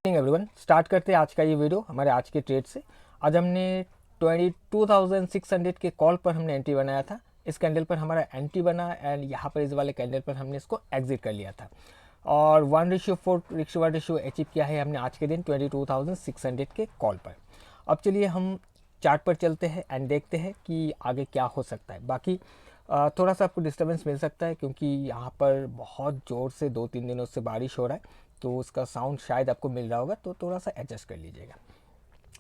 Everyone, start करते हैं आज का ये वीडियो हमारे आज के ट्रेड से। आज हमने 22,600 के कॉल पर हमने एंट्री बनाया था। इस कैंडल पर हमारा एंट्री बना एंड यहाँ पर इस वाले कैंडल पर हमने इसको एग्जिट कर लिया था और 1:4 अचीव किया है हमने आज के दिन 22,600 के कॉल पर। अब चलिए हम चार्ट पर चलते हैं एंड देखते हैं कि आगे क्या हो सकता है। बाकी थोड़ा सा आपको डिस्टर्बेंस मिल सकता है क्योंकि यहाँ पर बहुत ज़ोर से 2-3 दिनों से बारिश हो रहा है, तो उसका साउंड शायद आपको मिल रहा होगा, तो थोड़ा सा एडजस्ट कर लीजिएगा।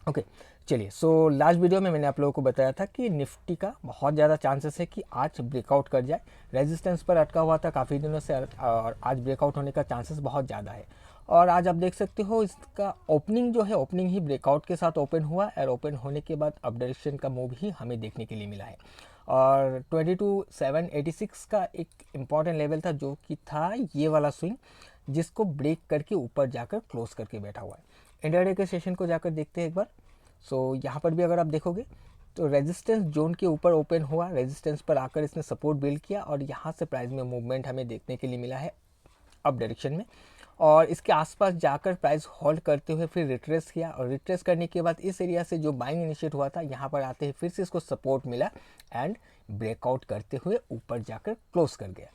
ओके चलिए, सो लास्ट वीडियो में मैंने आप लोगों को बताया था कि निफ्टी का बहुत ज़्यादा चांसेस है कि आज ब्रेकआउट कर जाए। रेजिस्टेंस पर अटका हुआ था काफ़ी दिनों से और आज ब्रेकआउट होने का चांसेस बहुत ज़्यादा है। और आज आप देख सकते हो इसका ओपनिंग जो है, ओपनिंग ही ब्रेकआउट के साथ ओपन हुआ और ओपन होने के बाद अप डायरेक्शन का मूव ही हमें देखने के लिए मिला है। और 22,786 का एक इम्पॉर्टेंट लेवल था जो कि था ये वाला स्विंग, जिसको ब्रेक करके ऊपर जाकर क्लोज करके बैठा हुआ है। इंट्राडे के सेशन को जाकर देखते हैं एक बार। सो यहाँ पर भी अगर आप देखोगे तो रेजिस्टेंस जोन के ऊपर ओपन हुआ, रेजिस्टेंस पर आकर इसने सपोर्ट बिल्ड किया और यहाँ से प्राइस में मूवमेंट हमें देखने के लिए मिला है अप डायरेक्शन में। और इसके आसपास जाकर प्राइस होल्ड करते हुए फिर रिट्रेस किया और रिट्रेस करने के बाद इस एरिया से जो बाइंग इनिशिएट हुआ था यहाँ पर आते ही फिर से इसको सपोर्ट मिला एंड ब्रेकआउट करते हुए ऊपर जाकर क्लोज कर गया।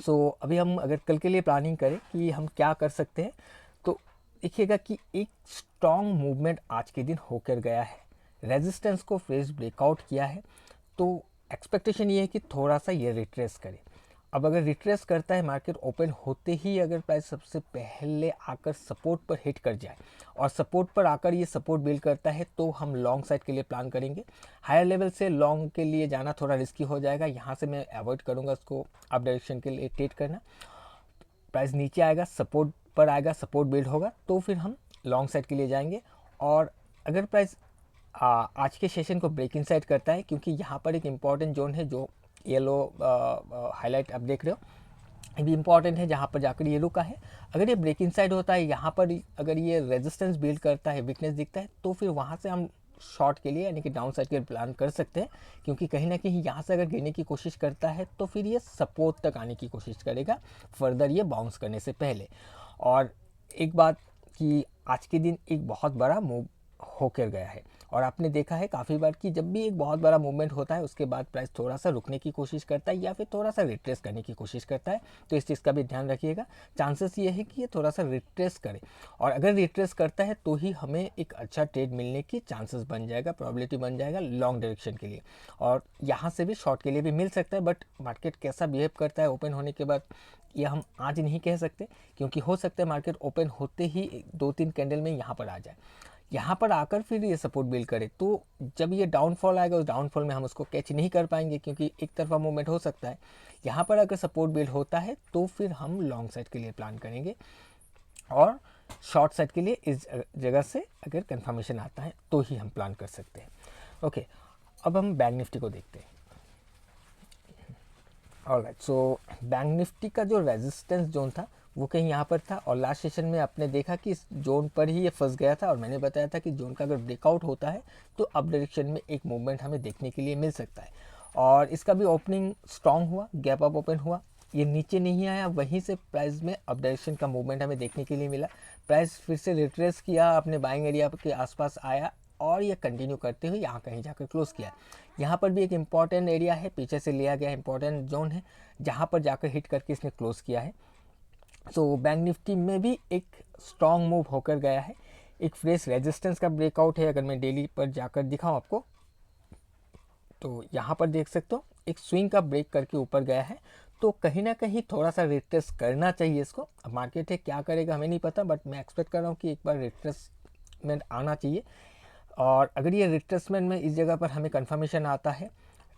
सो अभी हम अगर कल के लिए प्लानिंग करें कि हम क्या कर सकते हैं, तो देखिएगा कि एक स्ट्रॉन्ग मूवमेंट आज के दिन होकर गया है, रेजिस्टेंस को फ्रेश ब्रेकआउट किया है, तो एक्सपेक्टेशन ये है कि थोड़ा सा ये रिट्रेस करे। अब अगर रिट्रेस करता है, मार्केट ओपन होते ही अगर प्राइस सबसे पहले आकर सपोर्ट पर हिट कर जाए और सपोर्ट पर आकर ये सपोर्ट बिल्ड करता है, तो हम लॉन्ग साइड के लिए प्लान करेंगे। हायर लेवल से लॉन्ग के लिए जाना थोड़ा रिस्की हो जाएगा, यहाँ से मैं अवॉइड करूँगा उसको अप डायरेक्शन के लिए ट्रेड करना। प्राइस नीचे आएगा, सपोर्ट पर आएगा, सपोर्ट बिल्ड होगा, तो फिर हम लॉन्ग साइड के लिए जाएंगे। और अगर प्राइस आज के सेशन को ब्रेक इन साइड करता है, क्योंकि यहाँ पर एक इम्पॉर्टेंट जोन है जो येलो हाईलाइट आप देख रहे हो, ये भी इम्पॉर्टेंट है, जहाँ पर जाकर ये रुका है। अगर ये ब्रेक इन साइड होता है, यहाँ पर अगर ये रेजिस्टेंस बिल्ड करता है, वीकनेस दिखता है, तो फिर वहाँ से हम शॉर्ट के लिए यानी कि डाउन साइड के लिए प्लान कर सकते हैं। क्योंकि कहीं ना कहीं यहाँ से अगर गिरने की कोशिश करता है तो फिर ये सपोर्ट तक आने की कोशिश करेगा फर्दर ये बाउंस करने से पहले। और एक बात कि आज के दिन एक बहुत बड़ा मूव होकर गया है और आपने देखा है काफ़ी बार कि जब भी एक बहुत बड़ा मूवमेंट होता है उसके बाद प्राइस थोड़ा सा रुकने की कोशिश करता है या फिर थोड़ा सा रिट्रेस करने की कोशिश करता है, तो इस चीज़ का भी ध्यान रखिएगा। चांसेस ये है कि ये थोड़ा सा रिट्रेस करे और अगर रिट्रेस करता है तो ही हमें एक अच्छा ट्रेड मिलने की चांसेस बन जाएगा, प्रोबेबिलिटी बन जाएगा लॉन्ग डायरेक्शन के लिए। और यहाँ से भी शॉर्ट के लिए भी मिल सकता है, बट मार्केट कैसा बिहेव करता है ओपन होने के बाद ये हम आज नहीं कह सकते, क्योंकि हो सकता है मार्केट ओपन होते ही 2-3 कैंडल में यहाँ पर आ जाए, यहाँ पर आकर फिर ये सपोर्ट बिल्ड करे, तो जब ये डाउनफॉल आएगा उस डाउनफॉल में हम उसको कैच नहीं कर पाएंगे क्योंकि एक तरफा मूवमेंट हो सकता है। यहाँ पर अगर सपोर्ट बिल्ड होता है तो फिर हम लॉन्ग साइड के लिए प्लान करेंगे और शॉर्ट साइड के लिए इस जगह से अगर कंफर्मेशन आता है तो ही हम प्लान कर सकते हैं। ओके, अब हम बैंक निफ्टी को देखते हैं। ऑलराइट, सो बैंक निफ्टी का जो रेजिस्टेंस जोन था वो कहीं यहाँ पर था और लास्ट सेशन में आपने देखा कि इस जोन पर ही ये फंस गया था और मैंने बताया था कि जोन का अगर ब्रेकआउट होता है तो अप डायरेक्शन में एक मूवमेंट हमें देखने के लिए मिल सकता है। और इसका भी ओपनिंग स्ट्रांग हुआ, गैप अप ओपन हुआ, ये नीचे नहीं आया, वहीं से प्राइस में अप डायरेक्शन का मूवमेंट हमें देखने के लिए मिला। प्राइस फिर से रिट्रेस किया, अपने बाइंग एरिया के आसपास आया और ये कंटिन्यू करते हुए यहाँ कहीं जाकर क्लोज किया। यहाँ पर भी एक इम्पॉर्टेंट एरिया है, पीछे से लिया गया इम्पॉर्टेंट जोन है, जहाँ पर जाकर हिट करके इसने क्लोज किया है। सो बैंक निफ्टी में भी एक स्ट्रॉन्ग मूव होकर गया है, एक फ्रेश रेजिस्टेंस का ब्रेकआउट है। अगर मैं डेली पर जाकर दिखाऊं आपको तो यहाँ पर देख सकते हो एक स्विंग का ब्रेक करके ऊपर गया है, तो कहीं ना कहीं थोड़ा सा रिट्रेस करना चाहिए इसको। अब मार्केट है क्या करेगा हमें नहीं पता, बट मैं एक्सपेक्ट कर रहा हूँ कि एक बार रिट्रेसमेंट आना चाहिए। और अगर ये रिट्रेसमेंट में इस जगह पर हमें कंफर्मेशन आता है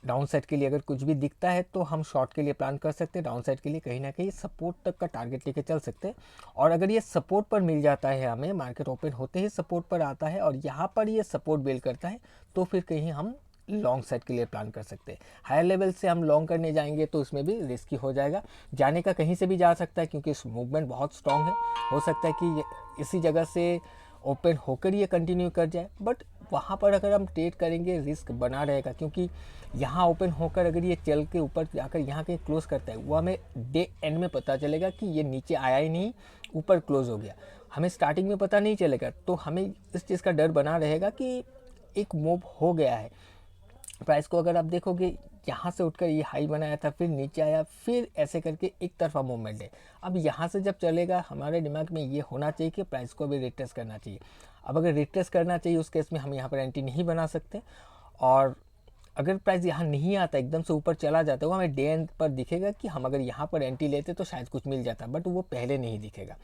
डाउन साइड के लिए, अगर कुछ भी दिखता है तो हम शॉर्ट के लिए प्लान कर सकते हैं, डाउन साइड के लिए कहीं ना कहीं सपोर्ट तक का टारगेट लेके चल सकते हैं। और अगर ये सपोर्ट पर मिल जाता है, हमें मार्केट ओपन होते ही सपोर्ट पर आता है और यहाँ पर ये सपोर्ट बिल्ड करता है, तो फिर कहीं हम लॉन्ग साइड के लिए प्लान कर सकते हैं। हायर लेवल से हम लॉन्ग करने जाएंगे तो उसमें भी रिस्की हो जाएगा, जाने का कहीं से भी जा सकता है क्योंकि इस मूवमेंट बहुत स्ट्रांग है। हो सकता है कि इसी जगह से ओपन होकर ये कंटिन्यू कर जाए, बट वहाँ पर अगर हम ट्रेड करेंगे रिस्क बना रहेगा, क्योंकि यहाँ ओपन होकर अगर ये चल के ऊपर जाकर यहाँ कहीं क्लोज करता है, वो हमें डे एंड में पता चलेगा कि ये नीचे आया ही नहीं, ऊपर क्लोज हो गया। हमें स्टार्टिंग में पता नहीं चलेगा, तो हमें इस चीज़ का डर बना रहेगा कि एक मूव हो गया है। प्राइस को अगर आप देखोगे यहाँ से उठकर ये हाई बनाया था, फिर नीचे आया, फिर ऐसे करके एक तरफा मूवमेंट है। अब यहाँ से जब चलेगा हमारे दिमाग में ये होना चाहिए कि प्राइस को अभी रिट्रेस करना चाहिए। अब अगर रिट्रेस करना चाहिए उस केस में हम यहाँ पर एंट्री नहीं बना सकते, और अगर प्राइस यहाँ नहीं आता, एकदम से ऊपर चला जाता है, वो हमें डे एंड पर दिखेगा कि हम अगर यहाँ पर एंट्री लेते तो शायद कुछ मिल जाता, बट वो पहले नहीं दिखेगा।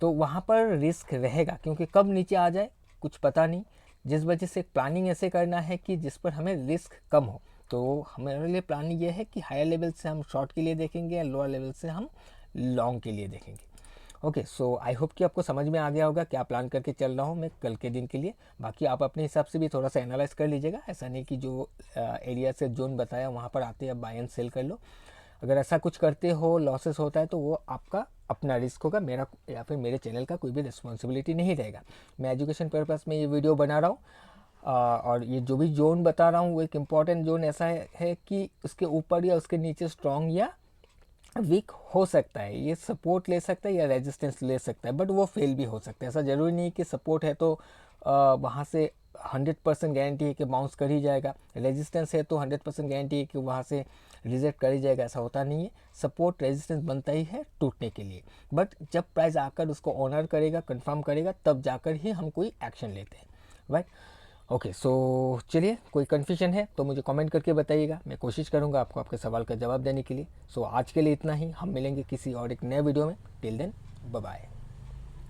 तो वहाँ पर रिस्क रहेगा, क्योंकि कब नीचे आ जाए कुछ पता नहीं, जिस वजह से प्लानिंग ऐसे करना है कि जिस पर हमें रिस्क कम हो। तो हमारे लिए प्लानिंग ये है कि हायर लेवल से हम शॉर्ट के लिए देखेंगे, या लोअर लेवल से हम लॉन्ग के लिए देखेंगे। ओके, सो आई होप कि आपको समझ में आ गया होगा क्या प्लान करके चल रहा हूँ मैं कल के दिन के लिए। बाकी आप अपने हिसाब से भी थोड़ा सा एनालाइज कर लीजिएगा, ऐसा नहीं कि जो एरिया से जोन बताया वहाँ पर आते आप बाय एंड सेल कर लो। अगर ऐसा कुछ करते हो, लॉसेस होता है, तो वो आपका अपना रिस्क होगा, मेरा या फिर मेरे चैनल का कोई भी रिस्पॉन्सिबिलिटी नहीं रहेगा। मैं एजुकेशन पर्पस में ये वीडियो बना रहा हूँ, और ये जो भी जोन बता रहा हूँ वो एक इम्पॉर्टेंट जोन ऐसा है कि उसके ऊपर या उसके नीचे स्ट्रॉन्ग या वीक हो सकता है, ये सपोर्ट ले सकता है या रेजिस्टेंस ले सकता है, बट वो फेल भी हो सकता है। ऐसा ज़रूरी नहीं कि सपोर्ट है तो वहाँ से 100% गारंटी है कि बाउंस कर ही जाएगा, रेजिस्टेंस है तो 100% गारंटी है कि वहाँ से रिजेक्ट कर ही जाएगा, ऐसा होता नहीं है। सपोर्ट रेजिस्टेंस बनता ही है टूटने के लिए, बट जब प्राइस आकर उसको ऑनर करेगा, कंफर्म करेगा, तब जाकर ही हम कोई एक्शन लेते हैं, राइट। ओके, सो चलिए, कोई कन्फ्यूजन है तो मुझे कमेंट करके बताइएगा, मैं कोशिश करूँगा आपको आपके सवाल का जवाब देने के लिए। सो आज के लिए इतना ही, हम मिलेंगे किसी और एक नए वीडियो में। Till then, bye bye.